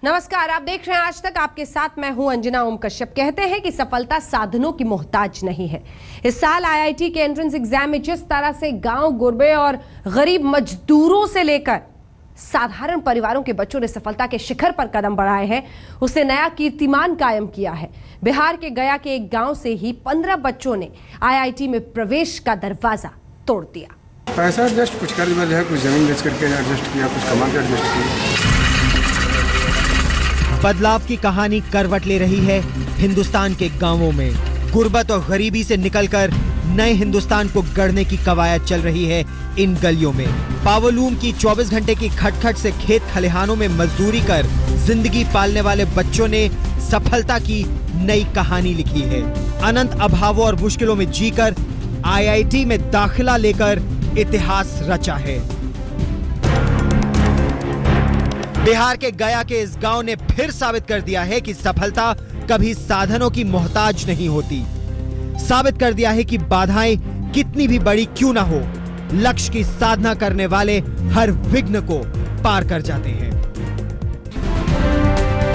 नमस्कार, आप देख रहे हैं आज तक। आपके साथ मैं हूं अंजना ओम कश्यप। कहते हैं कि सफलता साधनों की मोहताज नहीं है। इस साल आईआईटी के एंट्रेंस एग्जाम में जिस तरह से गांव, गुरबे और गरीब मजदूरों से लेकर साधारण परिवारों के बच्चों ने सफलता के शिखर पर कदम बढ़ाए हैं, उसने नया कीर्तिमान कायम किया है। बिहार के गया के एक गांव से ही 15 बच्चों ने आईआईटी में प्रवेश का दरवाजा तोड़ दिया। पैसा एडजस्ट कुछ कर दिया, कुछ जमीन बेच करके एडजस्ट किया, कुछ कमा के एडजस्ट किया। बदलाव की कहानी करवट ले रही है हिंदुस्तान के गांवों में। गुर्बत और गरीबी से निकलकर नए हिंदुस्तान को गढ़ने की कवायद चल रही है इन गलियों में। पावरलूम की 24 घंटे की खटखट से खेत खलिहानों में मजदूरी कर जिंदगी पालने वाले बच्चों ने सफलता की नई कहानी लिखी है। अनंत अभावों और मुश्किलों में जीकर आईआईटी में दाखिला लेकर इतिहास रचा है। बिहार के गया के इस गांव ने फिर साबित कर दिया है कि सफलता कभी साधनों की मोहताज नहीं होती। साबित कर दिया है कि बाधाएं कितनी भी बड़ी क्यों ना हो, लक्ष्य की साधना करने वाले हर विघ्न को पार कर जाते हैं।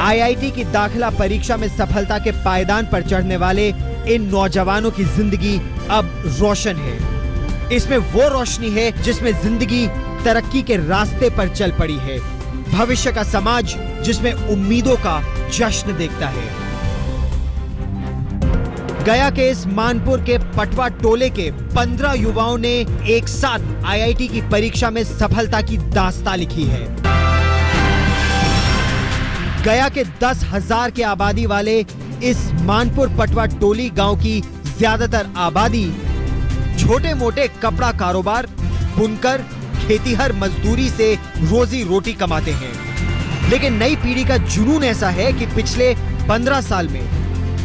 आईआईटी की दाखिला परीक्षा में सफलता के पायदान पर चढ़ने वाले इन नौजवानों की जिंदगी अब रोशन है। इसमें वो रोशनी है जिसमें जिंदगी तरक्की के रास्ते पर चल पड़ी है। भविष्य का समाज जिसमें उम्मीदों का जश्न देखता है। गया के इस मानपुर के पटवा टोले के 15 युवाओं ने एक साथ आईआईटी की परीक्षा में सफलता की दास्तां लिखी है। गया के 10,000 के आबादी वाले इस मानपुर पटवा टोली गांव की ज्यादातर आबादी छोटे मोटे कपड़ा कारोबार, बुनकर, खेतीहर मजदूरी से रोजी रोटी कमाते हैं। लेकिन नई पीढ़ी का जुनून ऐसा है कि पिछले 15 साल में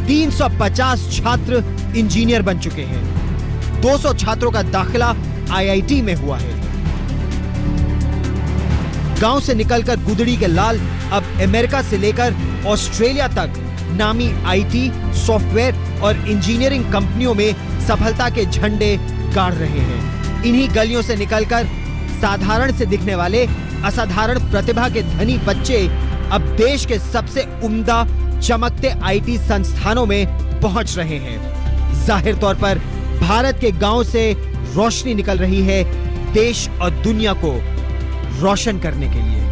350 छात्र इंजीनियर बन चुके हैं। 200 छात्रों का दाखिला आईआईटी में हुआ है। गांव से निकलकर गुदड़ी के लाल अब अमेरिका से लेकर ऑस्ट्रेलिया तक नामी आईटी, सॉफ्टवेयर और इंजीनियरिंग कंपनियों में सफलता के झंडे गाड़ रहे हैं। इन्हीं गलियों से निकलकर साधारण से दिखने वाले असाधारण प्रतिभा के धनी बच्चे अब देश के सबसे उम्दा चमकते आईटी संस्थानों में पहुंच रहे हैं। जाहिर तौर पर भारत के गांव से रोशनी निकल रही है देश और दुनिया को रोशन करने के लिए।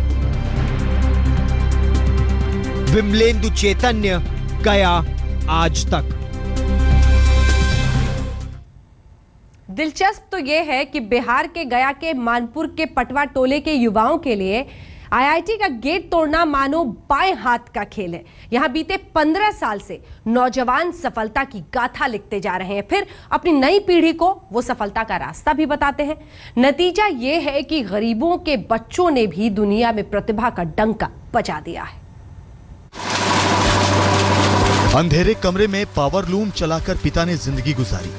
विमलेंदु चैतन्य, गया आज तक। दिलचस्प तो यह है कि बिहार के गया के मानपुर के पटवा टोले के युवाओं के लिए आईआईटी का गेट तोड़ना मानो बाएं हाथ का खेल है। यहां बीते 15 साल से नौजवान सफलता की गाथा लिखते जा रहे हैं, फिर अपनी नई पीढ़ी को वो सफलता का रास्ता भी बताते हैं। नतीजा यह है कि गरीबों के बच्चों ने भी दुनिया में प्रतिभा का डंका बजा दिया है। अंधेरे कमरे में पावरलूम चलाकर पिता ने जिंदगी गुजारी।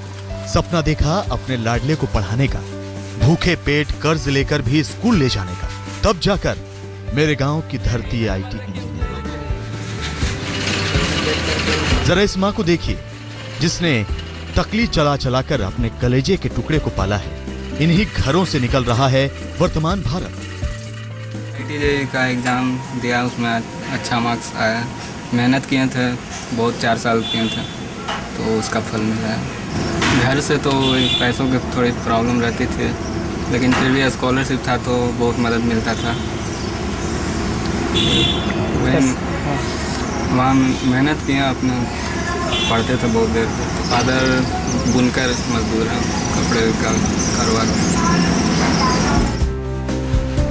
सपना देखा अपने लाडले को पढ़ाने का, भूखे पेट कर्ज लेकर भी स्कूल ले जाने का। तब जाकर मेरे गांव की धरती आईटी इंजीनियर। जरा इस मां को देखिए जिसने तकली चला चलाकर अपने कलेजे के टुकड़े को पाला है। इन्हीं घरों से निकल रहा है वर्तमान भारत। आईटी का एग्जाम दिया, उसमें अच्छा मार्क्स आया। मेहनत किए थे, बहुत 4 साल किए थे, तो उसका फल मिला है। घर से तो पैसों की थोड़ी प्रॉब्लम रहती थी, लेकिन फिर भी स्कॉलरशिप था तो बहुत मदद मिलता था। वहाँ मेहनत किए, अपने पढ़ते थे बहुत देर। फादर बुनकर मजदूर हैं, कपड़े का कारोबार।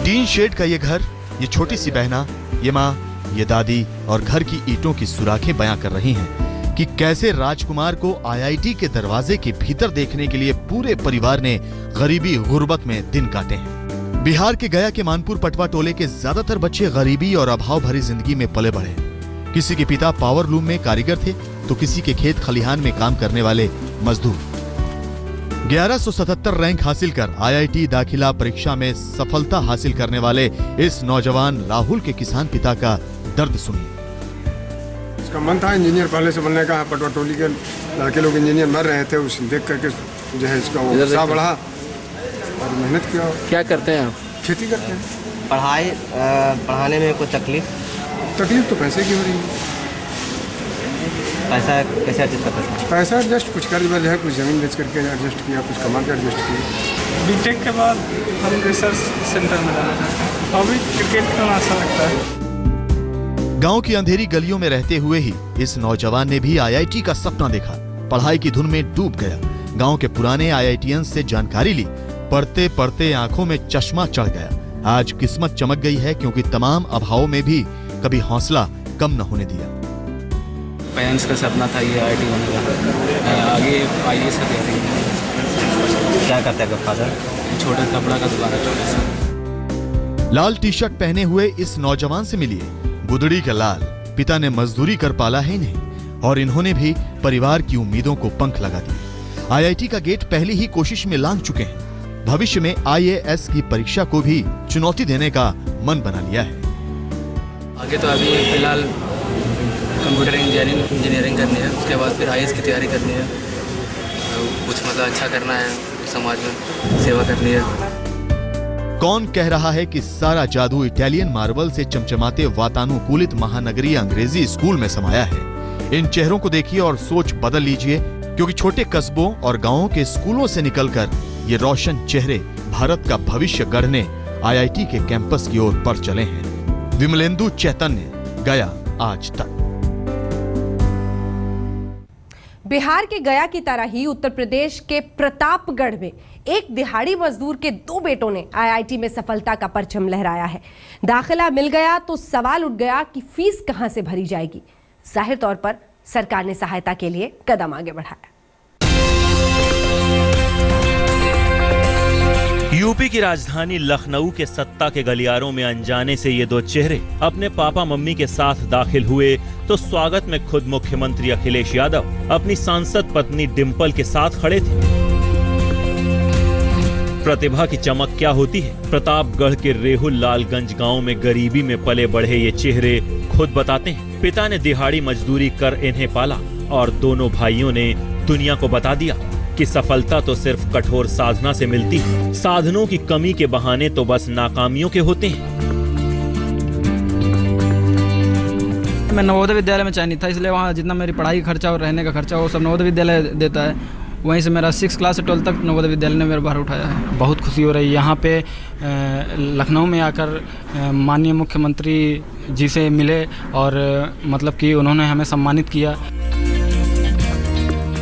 टीन शेड का ये घर, ये छोटी सी बहना, ये माँ, ये दादी और घर की ईंटों की सुराखें बयां कर रही हैं कि कैसे राजकुमार को आईआईटी के दरवाजे के भीतर देखने के लिए पूरे परिवार ने गरीबी गुर्बत में दिन काटे हैं। बिहार के गया के मानपुर पटवा टोले के ज्यादातर बच्चे गरीबी और अभाव भरी जिंदगी में पले बढ़े। किसी के पिता पावरलूम में कारीगर थे तो किसी के खेत खलिहान में काम करने वाले मजदूर। 1177 रैंक हासिल कर आईआईटी दाखिला परीक्षा में सफलता हासिल करने वाले इस नौजवान राहुल के किसान पिता का दर्द सुनिए। उसका मन था इंजीनियर पहले से बनने का। पटवा टोली के लड़के लोग इंजीनियर मर रहे थे, उसे देख करके जो है इसका उत्साह बढ़ा और मेहनत किया। क्या करते हैं आप? खेती करते हैं। पढ़ाने में कोई तकलीफ तकलीफ तो पैसे की हो रही है। पैसा कैसे एडजस्ट करते हैं? पैसा एडजस्ट कुछ कर जो है, कुछ ज़मीन बेच करके एडजस्ट किया, कुछ कमा के एडजस्ट किया। बीटेक के बाद हम रिसर्च सेंटर में जाना चाहते हैं। अभी क्रिकेट खेलना अच्छा लगता है। गांव की अंधेरी गलियों में रहते हुए ही इस नौजवान ने भी आईआईटी का सपना देखा। पढ़ाई की धुन में डूब गया। गांव के पुराने आईआईटीएंस से जानकारी ली। पढ़ते पढ़ते आंखों में चश्मा चढ़ गया। आज किस्मत चमक गई है, क्योंकि तमाम अभावों में भी कभी हौसला कम न होने दिया। पेरेंट्स का सपना था ये आईआईटी होने का, आगे आईएएस का तैयारी। क्या करते हैं फादर? छोटा कपड़ा का दुकान है, छोटा सा। लाल टी शर्ट पहने हुए इस नौजवान से मिलिए। गुदड़ी का लाल। पिता ने मजदूरी कर पाला है इन्हें, और इन्होंने भी परिवार की उम्मीदों को पंख लगा दिए। आईआईटी का गेट पहली ही कोशिश में लांघ चुके हैं। भविष्य में आईएएस की परीक्षा को भी चुनौती देने का मन बना लिया है। आगे तो अभी फिलहाल कंप्यूटर इंजीनियरिंग करनी है, उसके बाद फिर आईएएस की तैयारी करनी है। कुछ मतलब अच्छा करना है, समाज में सेवा करनी है। कौन कह रहा है कि सारा जादू इटालियन मार्बल से चमचमाते वातानुकूलित महानगरीय अंग्रेजी स्कूल में समाया है। इन चेहरों को देखिए और सोच बदल लीजिए, क्योंकि छोटे कस्बों और गांवों के स्कूलों से निकलकर ये रोशन चेहरे भारत का भविष्य गढ़ने आईआईटी के कैंपस की ओर बढ़ चले हैं। विमलेंदु चैतन्य, गया आज तक। बिहार के गया की तरह ही उत्तर प्रदेश के प्रतापगढ़ में एक दिहाड़ी मजदूर के 2 बेटों ने आईआईटी में सफलता का परचम लहराया है। दाखिला मिल गया तो सवाल उठ गया कि फीस कहां से भरी जाएगी। जाहिर तौर पर सरकार ने सहायता के लिए कदम आगे बढ़ाया। यूपी की राजधानी लखनऊ के सत्ता के गलियारों में अनजाने से ये 2 चेहरे अपने पापा मम्मी के साथ दाखिल हुए तो स्वागत में खुद मुख्यमंत्री अखिलेश यादव अपनी सांसद पत्नी डिंपल के साथ खड़े थे। प्रतिभा की चमक क्या होती है, प्रतापगढ़ के रेहुल लालगंज गांव में गरीबी में पले बढ़े ये चेहरे खुद बताते हैं। पिता ने दिहाड़ी मजदूरी कर इन्हें पाला और दोनों भाइयों ने दुनिया को बता दिया कि सफलता तो सिर्फ कठोर साधना से मिलती है। साधनों की कमी के बहाने तो बस नाकामियों के होते हैं। मैं नवोदय विद्यालय में चयनित था, इसलिए वहाँ जितना मेरी पढ़ाई का खर्चा और रहने का खर्चा वो सब नवोदय विद्यालय देता है। वहीं से मेरा 6 क्लास से 12 तक नवोदय विद्यालय ने मेरा भार उठाया है। बहुत खुशी हो रही है यहाँ पे लखनऊ में आकर माननीय मुख्यमंत्री जी से मिले और मतलब कि उन्होंने हमें सम्मानित किया।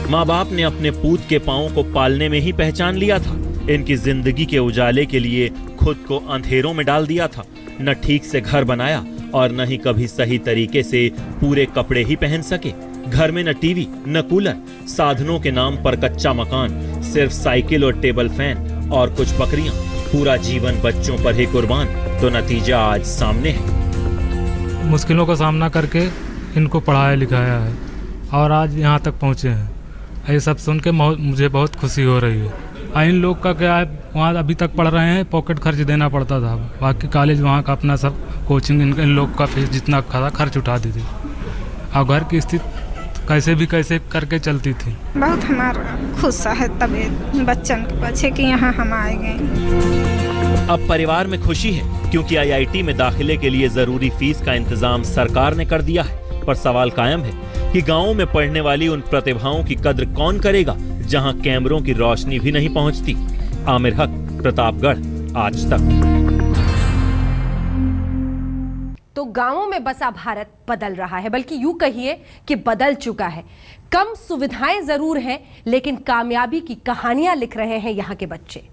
माँ बाप ने अपने पूत के पाँव को पालने में ही पहचान लिया था। इनकी जिंदगी के उजाले के लिए खुद को अंधेरों में डाल दिया था। न ठीक से घर बनाया और न ही कभी सही तरीके से पूरे कपड़े ही पहन सके। घर में न टीवी न कूलर, साधनों के नाम पर कच्चा मकान, सिर्फ साइकिल और टेबल फैन और कुछ बकरियां। पूरा जीवन बच्चों पर ही कुर्बान, तो नतीजा आज सामने है। मुश्किलों का सामना करके इनको पढ़ाया लिखाया है और आज यहाँ तक पहुँचे हैं। ये सब सुन के मुझे बहुत खुशी हो रही है। इन लोग का क्या है, वहाँ अभी तक पढ़ रहे हैं, पॉकेट खर्च देना पड़ता था। बाकी कॉलेज वहाँ का अपना सब कोचिंग इन लोग का फीस जितना था खर्च उठा दी थी। और घर की स्थिति कैसे करके चलती थी। बहुत हमारा खुश है तबीयत बच्चन के पीछे कि यहाँ हम आए गए। अब परिवार में खुशी है, क्योंकि आईआईटी में दाखिले के लिए जरूरी फीस का इंतजाम सरकार ने कर दिया है। पर सवाल कायम है कि गाँव में पढ़ने वाली उन प्रतिभाओं की कद्र कौन करेगा, जहाँ कैमरों की रोशनी भी नहीं पहुँचती। आमिर हक, प्रतापगढ़, आज तक। तो गांवों में बसा भारत बदल रहा है, बल्कि यूं कहिए कि बदल चुका है। कम सुविधाएं जरूर हैं, लेकिन कामयाबी की कहानियां लिख रहे हैं यहां के बच्चे।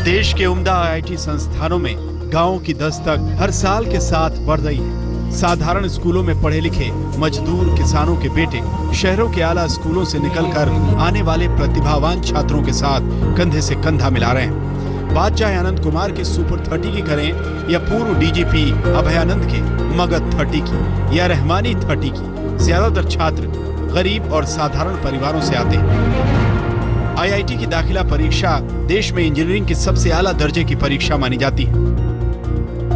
देश के उम्दा आईआईटी संस्थानों में गांवों की दस्तक हर साल के साथ बढ़ रही है। साधारण स्कूलों में पढ़े लिखे मजदूर किसानों के बेटे शहरों के आला स्कूलों से निकलकर आने वाले प्रतिभावान छात्रों के साथ कंधे से कंधा मिला रहे हैं। बात चाहे आनंद कुमार के सुपर 30 की करें या पूर्व डीजीपी अभयानंद के मगध 30 की या रहमानी 30 की, ज्यादातर छात्र गरीब और साधारण परिवारों से आते हैं। आईआईटी की दाखिला परीक्षा देश में इंजीनियरिंग की सबसे आला दर्जे की परीक्षा मानी जाती है।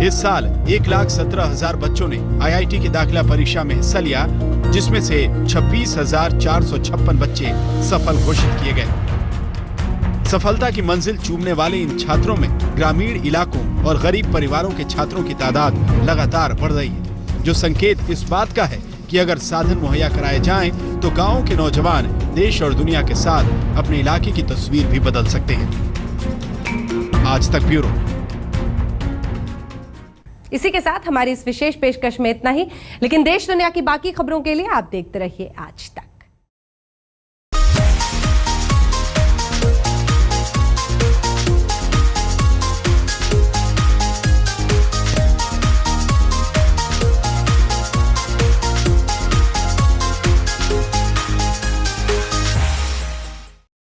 इस साल 1,17,000 बच्चों ने आईआईटी की दाखिला परीक्षा में हिस्सा लिया, जिसमें से 26,456 बच्चे सफल घोषित किए गए। सफलता की मंजिल चूमने वाले इन छात्रों में ग्रामीण इलाकों और गरीब परिवारों के छात्रों की तादाद लगातार बढ़ रही है, जो संकेत इस बात का है कि अगर साधन मुहैया कराए जाएं, तो गाँव के नौजवान देश और दुनिया के साथ अपने इलाके की तस्वीर भी बदल सकते हैं। आज तक ब्यूरो। इसी के साथ हमारी इस विशेष पेशकश में इतना ही, लेकिन देश दुनिया की बाकी खबरों के लिए आप देखते रहिए आज तक।